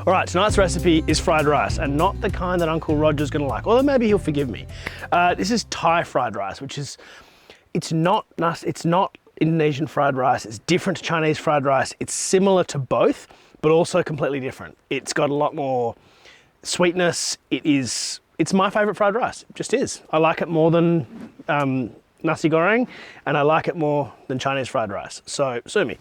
All right, tonight's recipe is fried rice, and not the kind that Uncle Roger's gonna like, although maybe he'll forgive me. This is Thai fried rice, which is, it's not Indonesian fried rice. It's different to Chinese fried rice. It's similar to both, but also completely different. It's got a lot more sweetness. It's my favorite fried rice. It just is. I like it more than nasi goreng, and I like it more than Chinese fried rice. So sue me.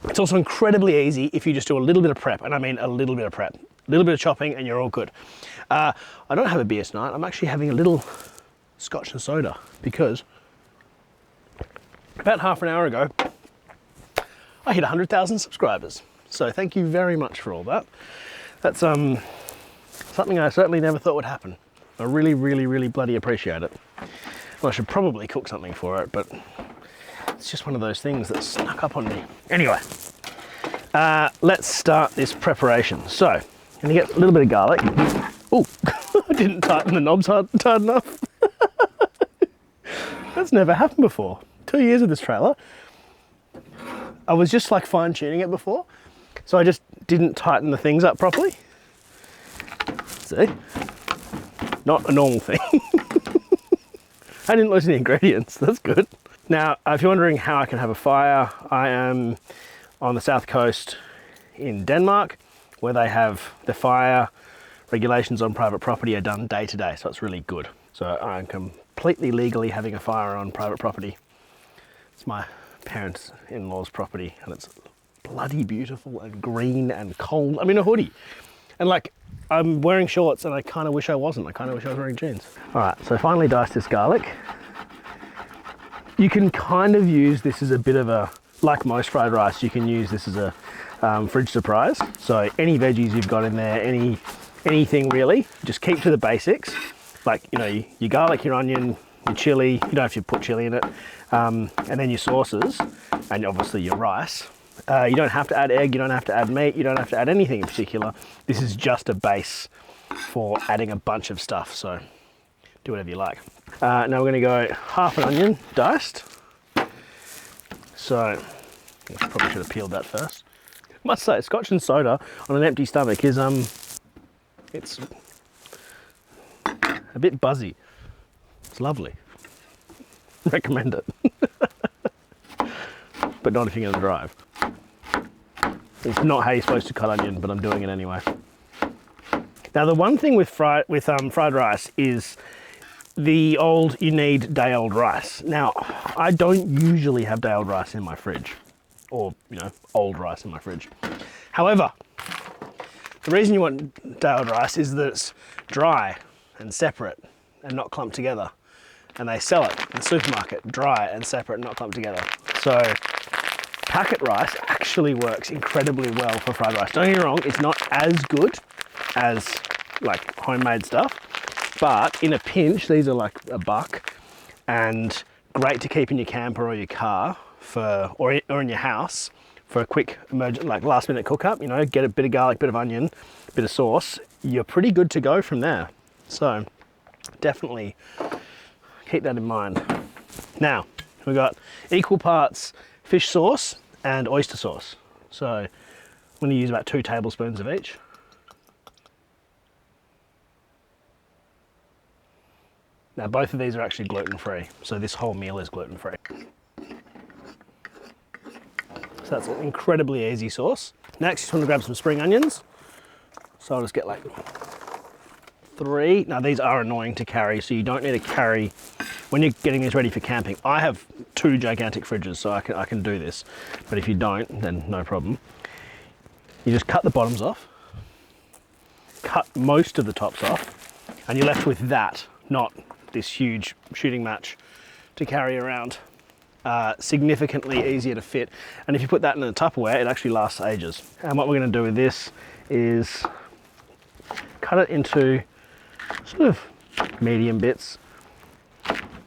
It's also incredibly easy if you just do a little bit of prep, and I mean a little bit of prep, a little bit of chopping, and you're all good. I don't have a beer tonight. I'm actually having a little scotch and soda because about half an hour ago, I hit 100,000 subscribers. So thank you very much for all that. That's something I certainly never thought would happen. I really, really, really bloody appreciate it. Well, I should probably cook something for it, but it's just one of those things that snuck up on me. Anyway, let's start this preparation. So, I'm gonna get a little bit of garlic. Oh, I didn't tighten the knobs tight enough. That's never happened before. 2 years of this trailer. I was just like fine tuning it before, so I just didn't tighten the things up properly. See? Not a normal thing. I didn't lose any ingredients, that's good. Now, if you're wondering how I can have a fire, I am on the south coast in Denmark, where they have the fire regulations on private property are done day to day, so it's really good. So I'm completely legally having a fire on private property. It's my parents-in-law's property, and it's bloody beautiful and green and cold. I'm in a hoodie, and like, I'm wearing shorts, and I kind of wish I wasn't. I kind of wish I was wearing jeans. All right, so finally diced this garlic. You can kind of use this as a bit of a, like most fried rice, you can use this as a fridge surprise. So any veggies you've got in there, anything really, just keep to the basics. Like, you know, your garlic, your onion, your chili, you don't have to put chili in it, and then your sauces, and obviously your rice. You don't have to add egg, you don't have to add meat, you don't have to add anything in particular. This is just a base for adding a bunch of stuff, so do whatever you like. Now we're going to go half an onion diced. So I probably should have peeled that first. I must say, scotch and soda on an empty stomach is it's a bit buzzy. It's lovely. Recommend it. But not if you're going to drive. It's not how you're supposed to cut onion, but I'm doing it anyway. Now the one thing with fried rice is you need day-old rice. Now, I don't usually have day-old rice in my fridge, or, you know, old rice in my fridge. However, the reason you want day-old rice is that it's dry and separate and not clumped together. And they sell it in the supermarket, dry and separate and not clumped together. So packet rice actually works incredibly well for fried rice. Don't get me wrong, it's not as good as like homemade stuff, but in a pinch, these are like $1 and great to keep in your camper or your car or in your house for a quick emergent, like last minute cook up, you know, get a bit of garlic, bit of onion, bit of sauce. You're pretty good to go from there. So definitely keep that in mind. Now, we've got equal parts fish sauce and oyster sauce. So I'm going to use about 2 tablespoons of each. Now both of these are actually gluten-free, so this whole meal is gluten-free. So that's an incredibly easy sauce. Next, you just want to grab some spring onions. So I'll just get like 3. Now these are annoying to carry, so you don't need to carry when you're getting these ready for camping. I have 2 gigantic fridges, so I can do this. But if you don't, then no problem. You just cut the bottoms off, cut most of the tops off, and you're left with that, not this huge shooting match to carry around. Significantly easier to fit. And if you put that in a Tupperware, it actually lasts ages. And what we're going to do with this is cut it into sort of medium bits,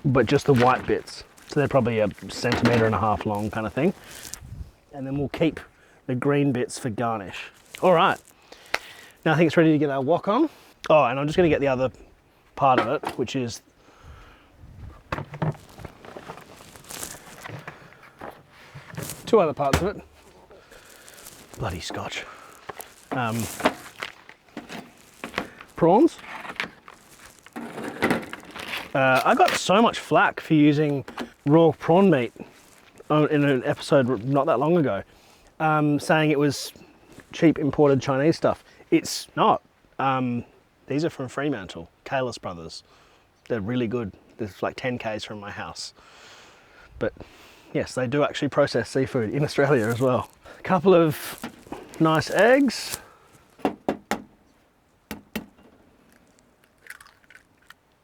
but just the white bits. So they're probably 1.5 centimeters long kind of thing. And then we'll keep the green bits for garnish. All right, now I think it's ready to get our wok on. Oh, and I'm just going to get the other part of it, which is two other parts of it. Bloody scotch. Prawns. I got so much flack for using raw prawn meat in an episode not that long ago, saying it was cheap imported Chinese stuff. It's not. These are from Fremantle, Kalis Brothers. They're really good. There's like 10 k's from my house. But yes, they do actually process seafood in Australia as well. A couple of nice eggs.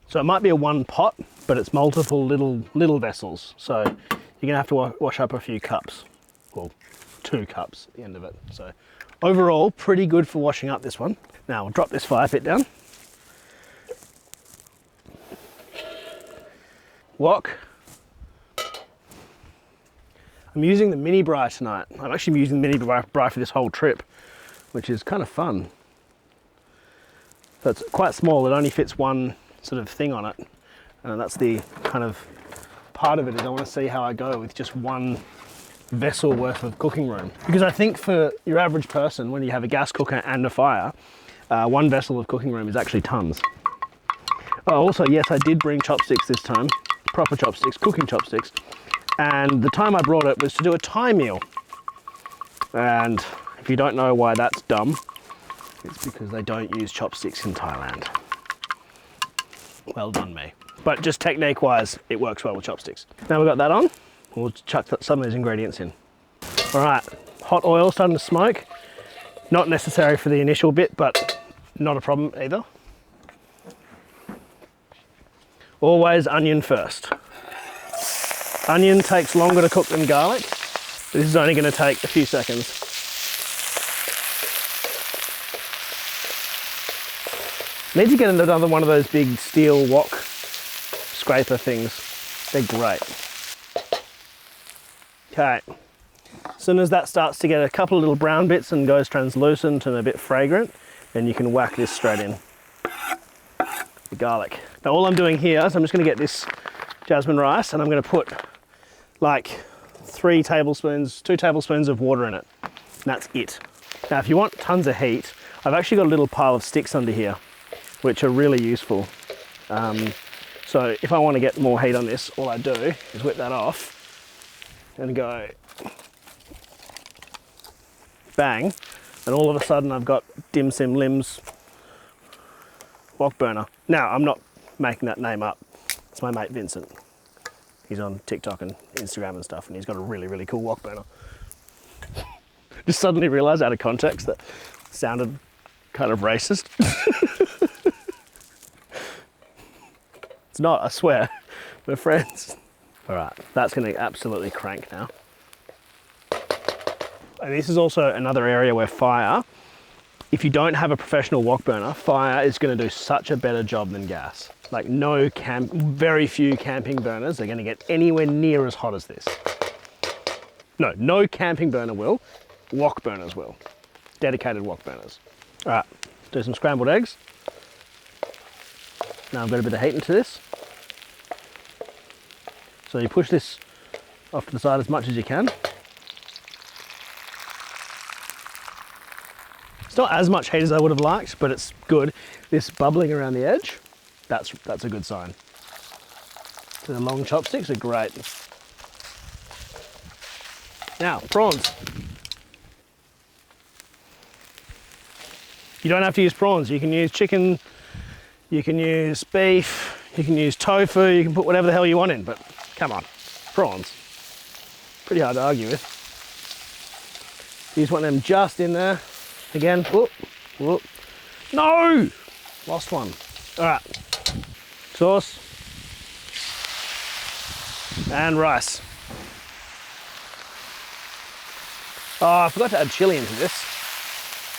So it might be a one pot, but it's multiple little vessels. So you're gonna have to wash up a few cups. Well, 2 cups at the end of it. So overall, pretty good for washing up this one. Now we'll drop this fire pit down. Wok. I'm using the mini braai tonight. I'm actually using the mini braai for this whole trip, which is kind of fun. So it's quite small, it only fits one sort of thing on it. And that's the kind of part of it, is I want to see how I go with just one vessel worth of cooking room. Because I think for your average person, when you have a gas cooker and a fire, one vessel of cooking room is actually tons. Oh, also, yes, I did bring chopsticks this time. Proper chopsticks, cooking chopsticks. And the time I brought it was to do a Thai meal. And if you don't know why that's dumb, it's because they don't use chopsticks in Thailand. Well done me. But just technique wise, it works well with chopsticks. Now we've got that on, we'll chuck some of these ingredients in. All right, hot oil starting to smoke. Not necessary for the initial bit, but not a problem either. Always onion first. Onion takes longer to cook than garlic. This is only going to take a few seconds. Need to get another one of those big steel wok scraper things. They're great. Okay. As soon as that starts to get a couple of little brown bits and goes translucent and a bit fragrant, then you can whack this straight in. The garlic. Now all I'm doing here is I'm just going to get this jasmine rice and I'm going to put like 2 tablespoons of water in it. And that's it. Now if you want tons of heat, I've actually got a little pile of sticks under here, which are really useful. So if I want to get more heat on this, all I do is whip that off and go bang, and all of a sudden I've got Dim Sim Lim's wok burner. Now, I'm not making that name up. It's my mate Vincent. He's on TikTok and Instagram and stuff, and he's got a really, really cool wok burner. Just suddenly realised out of context that sounded kind of racist. It's not, I swear. We're friends. All right, that's going to absolutely crank now. And this is also another area where fire, if you don't have a professional wok burner, fire is going to do such a better job than gas. Like very few camping burners are going to get anywhere near as hot as this. No camping burner will. Wok burners will. Dedicated wok burners. All right, let's do some scrambled eggs. Now I've got a bit of heat into this. So you push this off to the side as much as you can. It's not as much heat as I would have liked, but it's good. This bubbling around the edge, that's a good sign. So the long chopsticks are great. Now, prawns. You don't have to use prawns. You can use chicken, you can use beef, you can use tofu, you can put whatever the hell you want in, but come on, prawns. Pretty hard to argue with. You just want them just in there. Again, whoop, whoop. No! Lost one. All right, sauce and rice. Oh, I forgot to add chilli into this.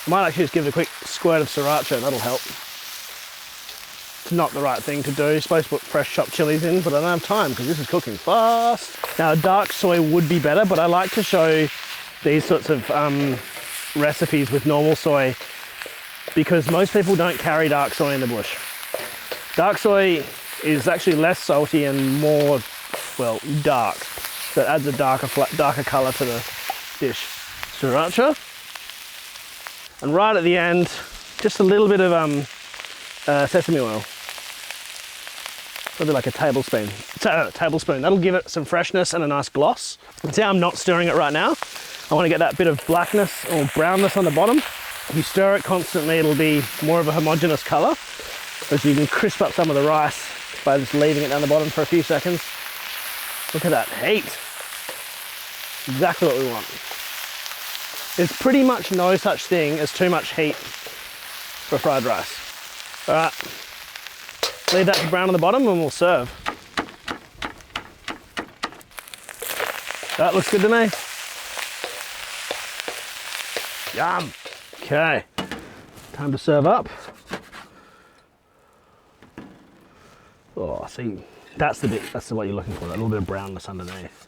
I might actually just give it a quick squirt of sriracha, that'll help. It's not the right thing to do. You're supposed to put fresh chopped chilies in, but I don't have time because this is cooking fast. Now, dark soy would be better, but I like to show these sorts of recipes with normal soy because most people don't carry dark soy in the bush. Dark soy is actually less salty and more, well, dark. So it adds a darker colour to the dish. Sriracha. And right at the end, just a little bit of sesame oil. Probably like a tablespoon. Tablespoon. That'll give it some freshness and a nice gloss. And see how I'm not stirring it right now? I want to get that bit of blackness or brownness on the bottom. If you stir it constantly, it'll be more of a homogeneous color. As you can crisp up some of the rice by just leaving it down the bottom for a few seconds. Look at that heat. Exactly what we want. There's pretty much no such thing as too much heat for fried rice. All right. Leave that to brown on the bottom and we'll serve. That looks good to me. Yum. Okay, time to serve up. Oh, see, that's the bit, that's what you're looking for, that little bit of brownness underneath.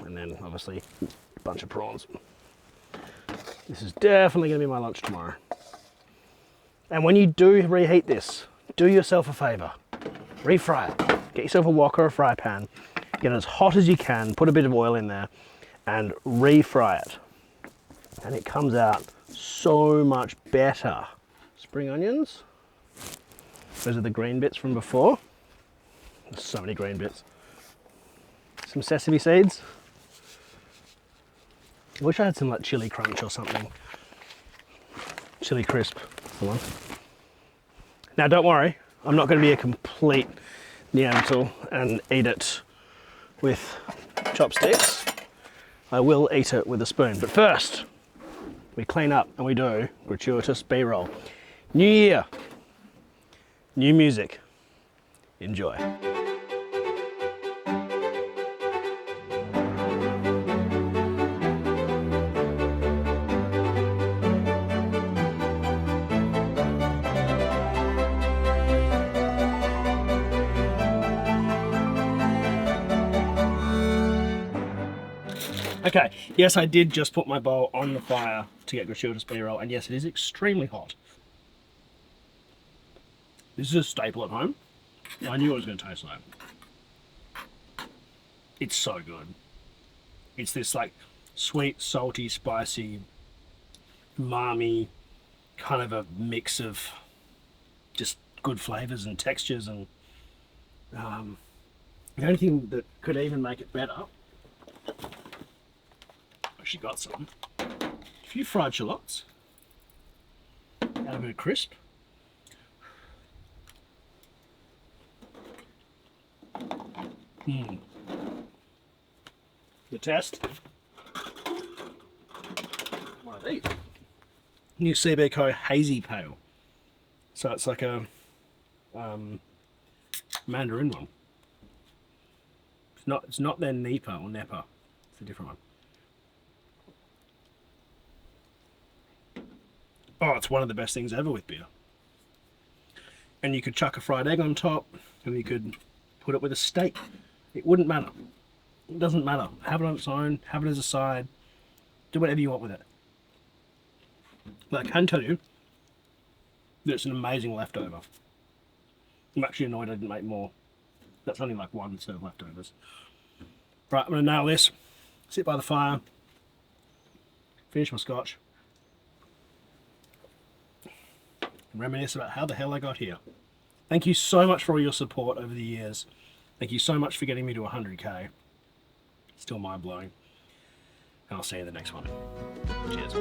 And then obviously a bunch of prawns. This is definitely gonna be my lunch tomorrow. And when you do reheat this, do yourself a favor, refry it. Get yourself a wok or a fry pan, get it as hot as you can, put a bit of oil in there and refry it. And it comes out so much better. Spring onions. Those are the green bits from before. There's so many green bits. Some sesame seeds. I wish I had some like chili crunch or something. Chili crisp, the one. Now don't worry, I'm not going to be a complete Neanderthal and eat it with chopsticks. I will eat it with a spoon. But first, we clean up and we do gratuitous B-roll. New year, new music. Enjoy. Okay, yes, I did just put my bowl on the fire to get gratuitous B-roll, and yes, it is extremely hot. This is a staple at home. I knew it was going to taste like. It's so good. It's this like sweet, salty, spicy, umami, kind of a mix of just good flavors and textures, and the only thing that could even make it better, actually got some, a few fried shallots, add a bit of crisp. The test. One of these. New CB Co Hazy Pale. So it's like a Mandarin one. It's not their Nipa or Nepa. It's a different one. Oh, it's one of the best things ever with beer. And you could chuck a fried egg on top, and you could put it with a steak. It wouldn't matter. It doesn't matter. Have it on its own, have it as a side, do whatever you want with it. But I can tell you that it's an amazing leftover. I'm actually annoyed I didn't make more. That's only like one set of leftovers. Right, I'm going to nail this, sit by the fire, finish my scotch, and reminisce about how the hell I got here. Thank you so much for all your support over the years. Thank you so much for getting me to 100k. Still mind-blowing. And I'll see you in the next one. Cheers.